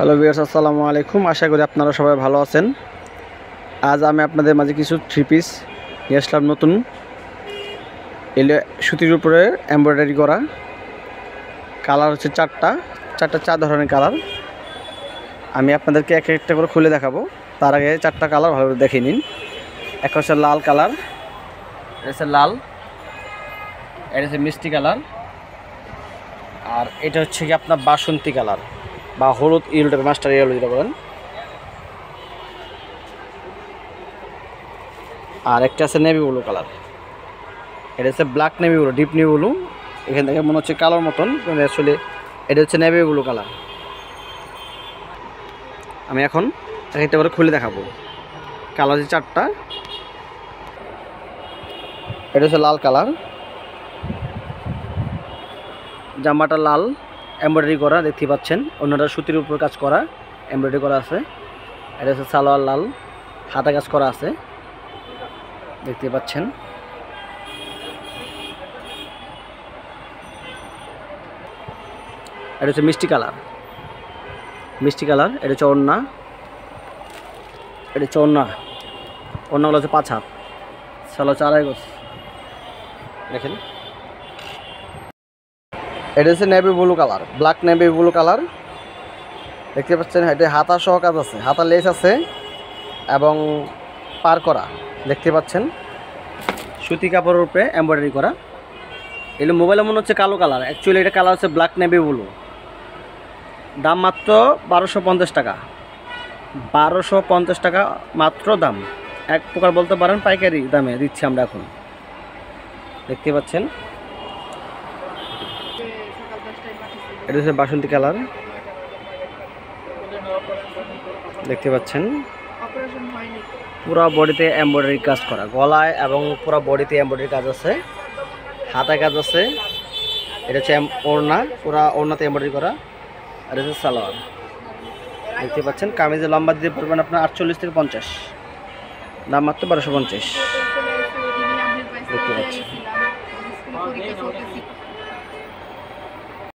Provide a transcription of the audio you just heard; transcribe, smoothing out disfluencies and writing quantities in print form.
Hello viewers, আসসালামু আলাইকুম। আশা করি আপনারা সবাই ভালো আছেন। আজ আমি আপনাদের মাঝে কিছু থ্রি পিস নিয়ে আসলাম। নতুন এলে সুতির উপরে এমব্রয়ডারি করা। কালার হচ্ছে চারটা চার ধরনের কালার। আমি আপনাদেরকে এক একটা করে খুলে দেখাবো। তার আগে চারটা কালার ভালো করে দেখে নিন। একটা হচ্ছে লাল কালার, এটা হচ্ছে লাল, এটা হচ্ছে মিষ্টি কালার, আর এটা হচ্ছে কি আপনার বাসন্তী কালার বা হলুদ ইয়েলো টাইপের, মাস্টার ইয়েলো যেটা বলেন। আর একটা আছে নেভি ব্লু কালার, এটা হচ্ছে black navy blue, deep navy blue. এখান থেকে মনে হচ্ছে কালোর মতন, কিন্তু আসলে এটা হচ্ছে নেভি ব্লু কালার। আমি এখন একটা করে খুলে দেখাবো। কালার হচ্ছে চারটা। এটা হচ্ছে লাল কালার, জামাটা লাল, এমব্রয়ডারি করা দেখতে পাচ্ছেন। অন্যটা সুতির উপর কাজ করা, এমব্রয়ডারি করা আছে। এটা হচ্ছে সালোয়ার লাল, হাতা কাজ করা আছে দেখতে পাচ্ছেন। এটা হচ্ছে মিষ্টি কালার, এটা হচ্ছে ওড়না, এটা হচ্ছে ওড়নাগুলো হচ্ছে 5 হাত, সালোয়ার 4 গজ। দেখেন, এটা হচ্ছে navy blue colour, black navy blue colour দেখতে পাচ্ছেন। এটা হাতা সহ কাজ আছে, হাতা লেস আছে এবং পার করা দেখতে পাচ্ছেন। সুতি কাপড়ের উপরে এমব্রয়ডারি করা। এগুলো মোবাইলে মনে হচ্ছে কালো কালার, অ্যাকচুয়ালি এটা কালার হচ্ছে ব্ল্যাক নেভি ব্লু। দাম মাত্র 1250 টাকা, 1250 টাকা মাত্র দাম। এক প্রকার বলতে পারেন পাইকারি দামে দিচ্ছি আমরা এখন। দেখতে পাচ্ছেন, এটা হচ্ছে বাসন্তী কালার দেখতে পাচ্ছেন। পুরো বডিতে এমব্রয়ডারি কাজ করা, গলায় এবং পুরো বডিতে এমব্রয়ডারি কাজ আছে, হাতায় কাজ আছে। এটা হচ্ছে ওড়না, পুরো ওড়নাতে এমব্রয়ডারি করা। আর এটা হচ্ছে সালোয়ার দেখতে পাচ্ছেন। কামিজে লম্বা দিতে পারবেন আপনার 48 থেকে 50, দাম মাত্র 1250 দেখতে পাচ্ছেন।